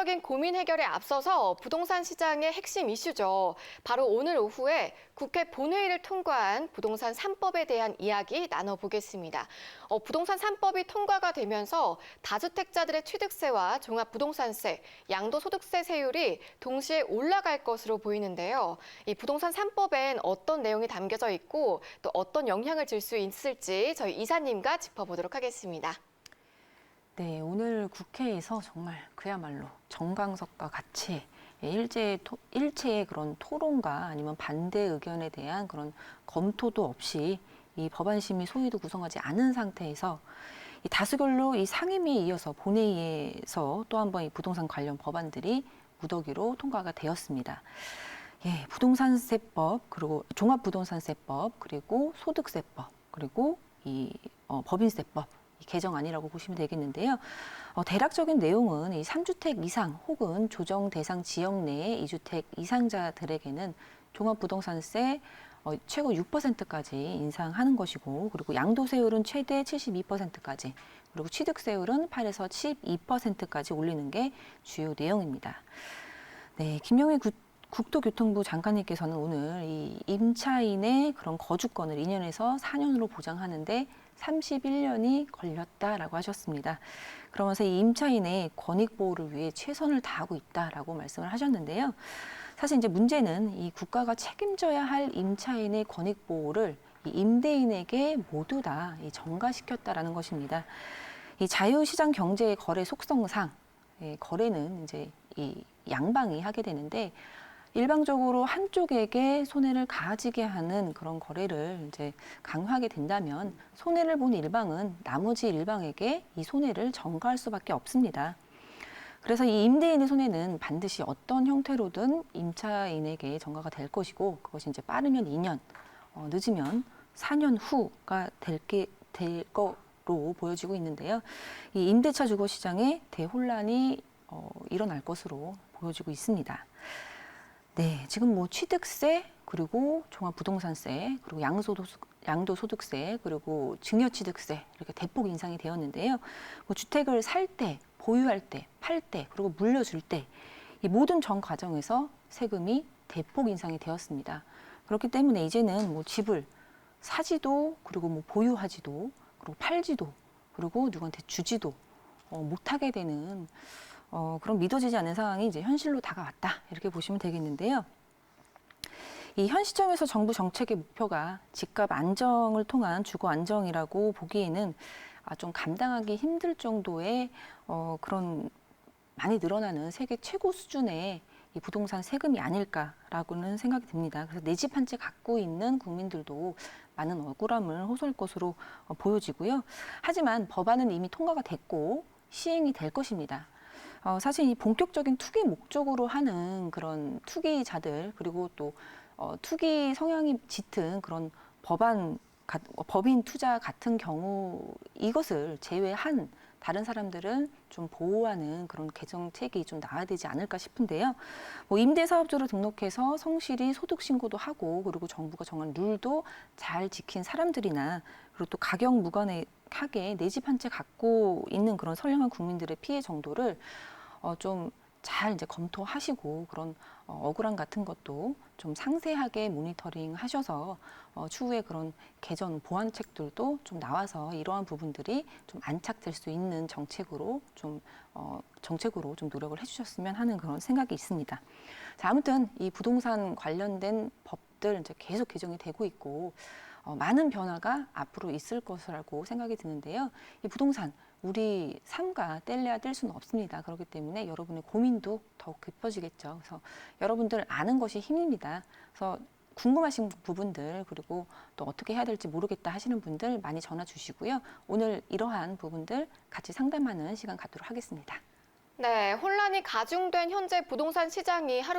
본격적인 고민 해결에 앞서서 부동산 시장의 핵심 이슈죠. 바로 오늘 오후에 국회 본회의를 통과한 부동산 3법에 대한 이야기 나눠보겠습니다. 부동산 3법이 통과가 되면서 다주택자들의 취득세와 종합부동산세, 양도소득세 세율이 동시에 올라갈 것으로 보이는데요. 이 부동산 3법엔 어떤 내용이 담겨져 있고 또 어떤 영향을 줄 수 있을지 저희 이사님과 짚어보도록 하겠습니다. 네, 오늘 국회에서 정말 그야말로 정광석과 같이 일체의 그런 토론과 아니면 반대 의견에 대한 그런 검토도 없이 이 법안 심의 소위도 구성하지 않은 상태에서 이 다수결로 이 상임위에 이어서 본회의에서 또 한 번 이 부동산 관련 법안들이 무더기로 통과가 되었습니다. 예, 부동산세법, 그리고 종합부동산세법, 그리고 소득세법, 그리고 이 법인세법 개정안이라고 보시면 되겠는데요. 대략적인 내용은 이 3주택 이상 혹은 조정 대상 지역 내의 2주택 이상자들에게는 종합부동산세 최고 6%까지 인상하는 것이고, 그리고 양도세율은 최대 72%까지, 그리고 취득세율은 8에서 12%까지 올리는 게 주요 내용입니다. 네, 김영희 국토교통부 장관님께서는 오늘 이 임차인의 그런 거주권을 2년에서 4년으로 보장하는데 31년이 걸렸다라고 하셨습니다. 그러면서 이 임차인의 권익 보호를 위해 최선을 다하고 있다라고 말씀을 하셨는데요. 사실 이제 문제는 이 국가가 책임져야 할 임차인의 권익 보호를 이 임대인에게 모두 다 전가시켰다라는 것입니다. 이 자유시장 경제의 거래 속성상 거래는 이제 이 양방이 하게 되는데, 일방적으로 한쪽에게 손해를 가지게 하는 그런 거래를 이제 강화하게 된다면 손해를 본 일방은 나머지 일방에게 이 손해를 전가할 수밖에 없습니다. 그래서 이 임대인의 손해는 반드시 어떤 형태로든 임차인에게 전가가 될 것이고, 그것이 이제 빠르면 2년, 늦으면 4년 후가 될 거로 보여지고 있는데요. 이 임대차 주거 시장에 대혼란이 일어날 것으로 보여지고 있습니다. 네, 지금 뭐 취득세, 그리고 종합부동산세, 그리고 양도소득세, 그리고 증여취득세 이렇게 대폭 인상이 되었는데요. 뭐 주택을 살 때, 보유할 때, 팔 때, 그리고 물려줄 때 이 모든 전 과정에서 세금이 대폭 인상이 되었습니다. 그렇기 때문에 이제는 뭐 집을 사지도, 그리고 뭐 보유하지도, 그리고 팔지도, 그리고 누구한테 주지도 못하게 되는 그런 믿어지지 않는 상황이 이제 현실로 다가왔다, 이렇게 보시면 되겠는데요. 이 현 시점에서 정부 정책의 목표가 집값 안정을 통한 주거 안정이라고 보기에는 좀 감당하기 힘들 정도의 그런 많이 늘어나는 세계 최고 수준의 이 부동산 세금이 아닐까라고는 생각이 듭니다. 그래서 내 집 한 채 갖고 있는 국민들도 많은 억울함을 호소할 것으로 보여지고요. 하지만 법안은 이미 통과가 됐고 시행이 될 것입니다. 사실 이 본격적인 투기 목적으로 하는 그런 투기자들, 그리고 또 투기 성향이 짙은 그런 법인 투자 같은 경우 이것을 제외한 다른 사람들은 좀 보호하는 그런 개정책이 좀 나와야 되지 않을까 싶은데요. 뭐 임대사업자로 등록해서 성실히 소득 신고도 하고, 그리고 정부가 정한 룰도 잘 지킨 사람들이나, 그리고 또 가격 무관하게 내 집 한 채 갖고 있는 그런 선량한 국민들의 피해 정도를 좀 잘 이제 검토하시고, 그런 억울함 같은 것도 좀 상세하게 모니터링 하셔서 추후에 그런 개선 보완책들도 좀 나와서 이러한 부분들이 좀 안착될 수 있는 정책으로 좀 노력을 해주셨으면 하는 그런 생각이 있습니다. 자, 아무튼 이 부동산 관련된 법들 이제 계속 개정이 되고 있고 많은 변화가 앞으로 있을 것이라고 생각이 드는데요. 이 부동산 우리 삶과 뗄래야 뗄 수는 없습니다. 그렇기 때문에 여러분의 고민도 더욱 깊어지겠죠. 그래서 여러분들 아는 것이 힘입니다. 그래서 궁금하신 부분들, 그리고 또 어떻게 해야 될지 모르겠다 하시는 분들 많이 전화 주시고요. 오늘 이러한 부분들 같이 상담하는 시간 갖도록 하겠습니다. 네, 혼란이 가중된 현재 부동산 시장이 하루